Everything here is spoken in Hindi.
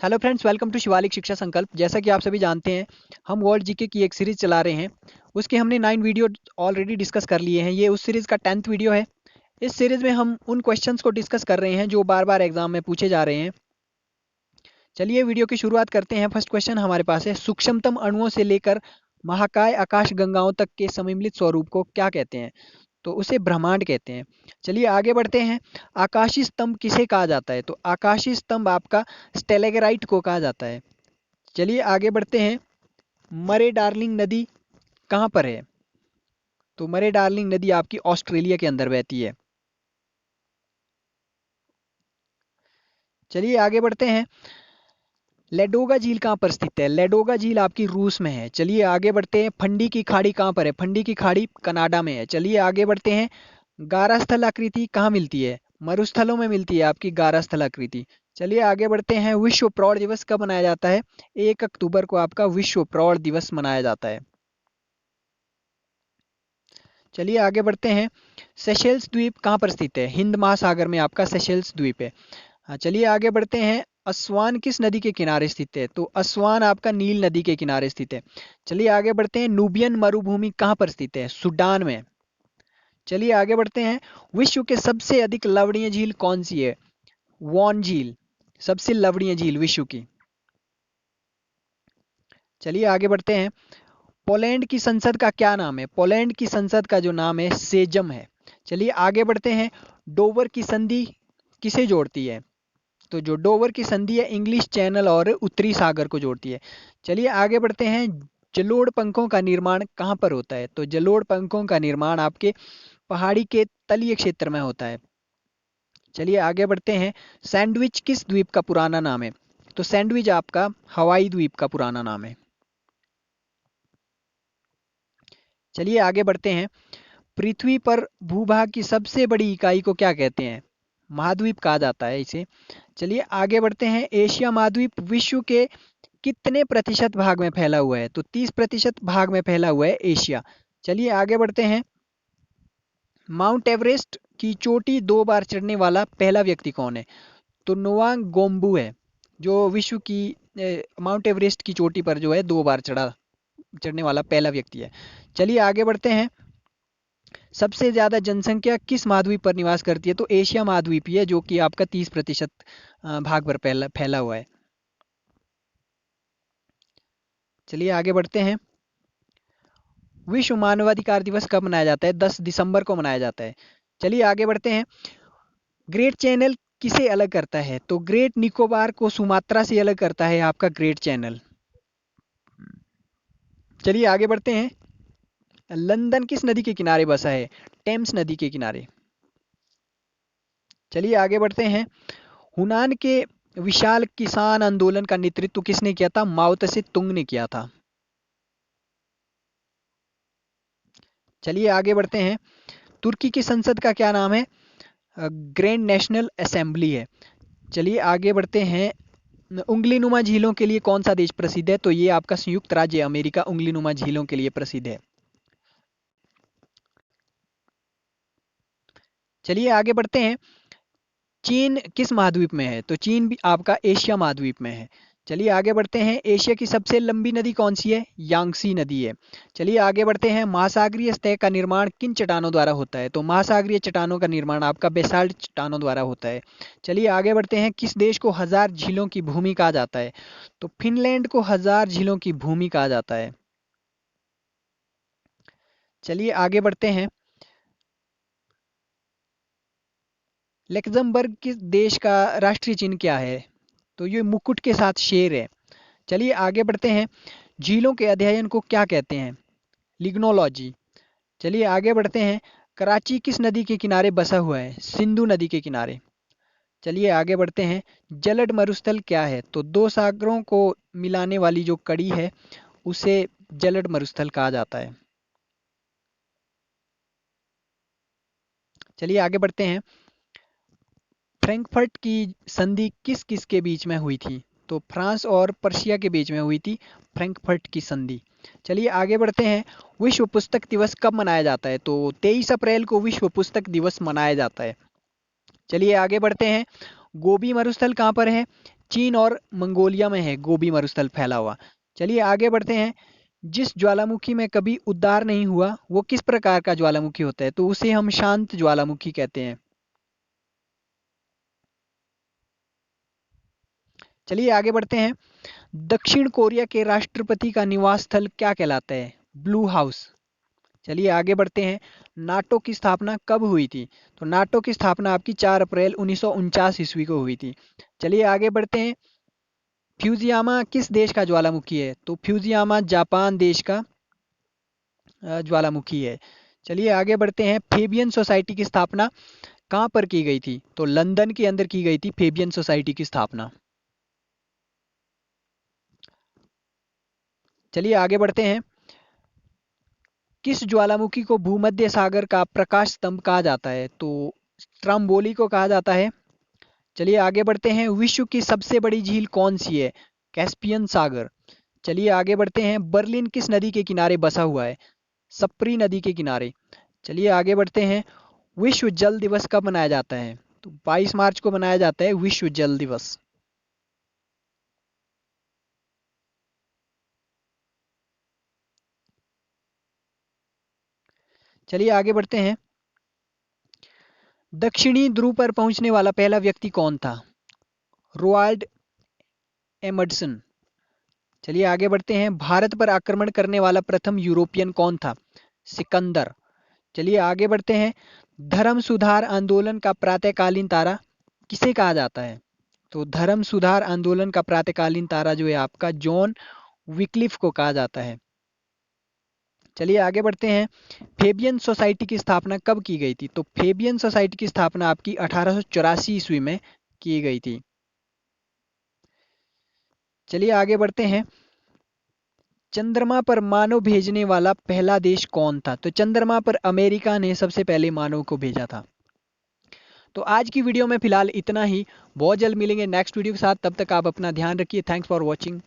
Hello friends, welcome to Shivalik Shiksha Sankalp. जैसा कि आप सभी जानते हैं, हम वर्ल्ड जीके की एक सीरीज चला रहे हैं। उसके हमने 9 वीडियो ऑलरेडी डिस्कस कर लिए हैं। ये उस सीरीज का 10th वीडियो है। इस सीरीज में हम उन क्वेश्चंस को डिस्कस कर रहे हैं जो बार बार एग्जाम में पूछे जा रहे हैं। चलिए वीडियो की शुरुआत करते हैं। फर्स्ट क्वेश्चन हमारे पास है, सूक्ष्मतम अणुओं से लेकर महाकाय आकाश गंगाओं तक के सम्मिलित स्वरूप को क्या कहते हैं? तो उसे ब्रह्मांड कहते हैं। चलिए आगे बढ़ते हैं। आकाशीय स्तंभ किसे कहा जाता है? तो आकाशीय स्तंभ आपका स्टेलेग्राइट को कहा जाता है। चलिए आगे बढ़ते हैं। मरे डार्लिंग नदी कहाँ पर है? तो मरे डार्लिंग नदी आपकी ऑस्ट्रेलिया के अंदर बहती है। चलिए आगे बढ़ते हैं। लेडोगा झील कहाँ पर स्थित है? लेडोगा झील आपकी रूस में है। चलिए आगे बढ़ते हैं। फंडी की खाड़ी कहाँ पर है? फंडी की खाड़ी कनाडा में है। चलिए आगे बढ़ते हैं। गारा स्थल आकृति कहाँ मिलती है? मरुस्थलों में मिलती है आपकी गारा स्थल आकृति। चलिए आगे बढ़ते हैं। विश्व प्रौढ़ दिवस कब मनाया जाता है? 1 अक्टूबर को आपका विश्व प्रौढ़ दिवस मनाया जाता है। चलिए आगे बढ़ते हैं। सेशेल्स द्वीप कहाँ पर स्थित है? हिंद महासागर में आपका सेशेल्स द्वीप है। हाँ, चलिए आगे बढ़ते हैं। अस्वान किस नदी के किनारे स्थित है? तो अस्वान आपका नील नदी के किनारे स्थित है। चलिए आगे बढ़ते हैं। नूबियन मरुभूमि कहाँ पर स्थित है? सूडान में। चलिए आगे बढ़ते हैं। विश्व के सबसे अधिक लवणीय झील कौन सी है? वॉन झील सबसे लवणीय झील विश्व की। चलिए आगे बढ़ते हैं। पोलैंड की संसद का क्या नाम है? पोलैंड की संसद का जो नाम है सेजम है। चलिए आगे बढ़ते हैं। डोवर की संधि किसे जोड़ती है? तो जो डोवर की संधि है इंग्लिश चैनल और उत्तरी सागर को जोड़ती है। चलिए आगे बढ़ते हैं। जलोढ़ पंखों का निर्माण कहाँ पर होता है? तो जलोढ़ पंखों का निर्माण आपके पहाड़ी के तलीय क्षेत्र में होता है। चलिए आगे बढ़ते हैं। सैंडविच किस द्वीप का पुराना नाम है? तो सैंडविच आपका हवाई द्वीप का पुराना नाम है। चलिए आगे बढ़ते हैं। पृथ्वी पर भूभाग की सबसे बड़ी इकाई को क्या कहते हैं? महाद्वीप कहा जाता है इसे। चलिए आगे बढ़ते हैं। एशिया महाद्वीप विश्व के कितने प्रतिशत भाग में फैला हुआ है? तो 30% भाग में फैला हुआ है एशिया। चलिए आगे बढ़ते हैं। माउंट एवरेस्ट की चोटी 2 बार चढ़ने वाला पहला व्यक्ति कौन है? तो नोवांग गोम्बू है, जो विश्व की माउंट एवरेस्ट की चोटी पर जो है 2 बार चढ़ने वाला पहला व्यक्ति है। चलिए आगे बढ़ते हैं। सबसे ज्यादा जनसंख्या किस महाद्वीप पर निवास करती है? तो एशिया महाद्वीप ही है, जो कि आपका 30% भाग पर फैला हुआ है। चलिए आगे बढ़ते हैं। विश्व मानवाधिकार दिवस कब मनाया जाता है? 10 दिसंबर को मनाया जाता है। चलिए आगे बढ़ते हैं। ग्रेट चैनल किसे अलग करता है? तो ग्रेट निकोबार को सुमात्रा से अलग करता है आपका ग्रेट चैनल। चलिए आगे बढ़ते हैं। लंदन किस नदी के किनारे बसा है? टेम्स नदी के किनारे। चलिए आगे बढ़ते हैं। हुनान के विशाल किसान आंदोलन का नेतृत्व किसने किया था? माओ त्से तुंग ने किया था। चलिए आगे बढ़ते हैं। तुर्की की संसद का क्या नाम है? ग्रैंड नेशनल असेंबली है। चलिए आगे बढ़ते हैं। उंगलीनुमा झीलों के लिए कौन सा देश प्रसिद्ध है? तो ये आपका संयुक्त राज्य अमेरिका उंगलीनुमा झीलों के लिए प्रसिद्ध है। चलिए आगे बढ़ते हैं। चीन किस महाद्वीप में है? तो चीन भी आपका एशिया महाद्वीप में है। चलिए आगे बढ़ते हैं। एशिया की सबसे लंबी नदी कौन सी है? यांगसी नदी है। चलिए आगे बढ़ते हैं। महासागरीय सतह का निर्माण किन चट्टानों द्वारा होता है? तो महासागरीय चट्टानों का निर्माण आपका बेसाल्ट चट्टानों द्वारा होता है। चलिए आगे बढ़ते हैं। किस देश को 1000 झीलों की भूमि कहा जाता है? तो फिनलैंड को 1000 झीलों की भूमि कहा जाता है। चलिए आगे बढ़ते हैं। लक्जमबर्ग किस देश का राष्ट्रीय चिन्ह क्या है? तो ये मुकुट के साथ शेर है। चलिए आगे बढ़ते हैं। झीलों के अध्ययन को क्या कहते हैं? लिग्नोलॉजी। चलिए आगे बढ़ते हैं। कराची किस नदी के किनारे बसा हुआ है? सिंधु नदी के किनारे। चलिए आगे बढ़ते हैं। जलड मरुस्थल क्या है? तो 2 सागरों को मिलाने वाली जो कड़ी है उसे जलड मरुस्थल कहा जाता है। चलिए आगे बढ़ते हैं। फ्रैंकफर्ट की संधि किस किस के बीच में हुई थी? तो फ्रांस और पर्शिया के बीच में हुई थी फ्रैंकफर्ट की संधि। चलिए आगे बढ़ते हैं। विश्व पुस्तक दिवस कब मनाया जाता है? तो 23 अप्रैल को विश्व पुस्तक दिवस मनाया जाता है। चलिए आगे बढ़ते हैं। गोबी मरुस्थल कहाँ पर है? चीन और मंगोलिया में है गोबी मरुस्थल फैला हुआ। चलिए आगे बढ़ते हैं। जिस ज्वालामुखी में कभी उद्गार नहीं हुआ वो किस प्रकार का ज्वालामुखी होता है? तो उसे हम शांत ज्वालामुखी कहते हैं। चलिए आगे बढ़ते हैं। दक्षिण कोरिया के राष्ट्रपति का निवास स्थल क्या कहलाता है? Blue house. चलिए आगे बढ़ते हैं। नाटो की स्थापना कब हुई थी? तो नाटो की स्थापना आपकी 4 अप्रैल 1949 ईस्वी को हुई थी। चलिए आगे बढ़ते हैं। फ्यूजियामा किस देश का ज्वालामुखी है? तो फ्यूजियामा जापान देश का ज्वालामुखी है। चलिए आगे बढ़ते हैं। फेबियन सोसाइटी की स्थापना कहाँ पर की गई थी? तो लंदन के अंदर की गई थी फेबियन सोसाइटी की स्थापना। चलिए आगे बढ़ते हैं। किस ज्वालामुखी को भूमध्य सागर का प्रकाश स्तंभ कहा जाता है? तो स्ट्रम्बोली को कहा जाता है। चलिए आगे बढ़ते हैं। विश्व की सबसे बड़ी झील कौन सी है? कैस्पियन सागर। चलिए आगे बढ़ते हैं। बर्लिन किस नदी के किनारे बसा हुआ है? सप्री नदी के किनारे। चलिए आगे बढ़ते हैं। विश्व जल दिवस कब मनाया जाता है? तो 22 मार्च को मनाया जाता है विश्व जल दिवस। चलिए आगे बढ़ते हैं। दक्षिणी ध्रुव पर पहुंचने वाला पहला व्यक्ति कौन था? Roald Amundsen. चलिए आगे बढ़ते हैं। भारत पर आक्रमण करने वाला प्रथम यूरोपियन कौन था? सिकंदर। चलिए आगे बढ़ते हैं। धर्म सुधार आंदोलन का प्रातःकालीन तारा किसे कहा जाता है? तो धर्म सुधार आंदोलन का प्रातःकालीन तारा जो है आपका जॉन विक्लिफ को कहा जाता है। चलिए आगे बढ़ते हैं। फेबियन सोसाइटी की स्थापना कब की गई थी? तो फेबियन सोसाइटी की स्थापना आपकी 1884 ईस्वी में की गई थी। चलिए आगे बढ़ते हैं। चंद्रमा पर मानव भेजने वाला पहला देश कौन था? तो चंद्रमा पर अमेरिका ने सबसे पहले मानव को भेजा था। तो आज की वीडियो में फिलहाल इतना ही। बहुत जल्द मिलेंगे नेक्स्ट वीडियो के साथ। तब तक आप अपना ध्यान रखिए। Thanks for watching.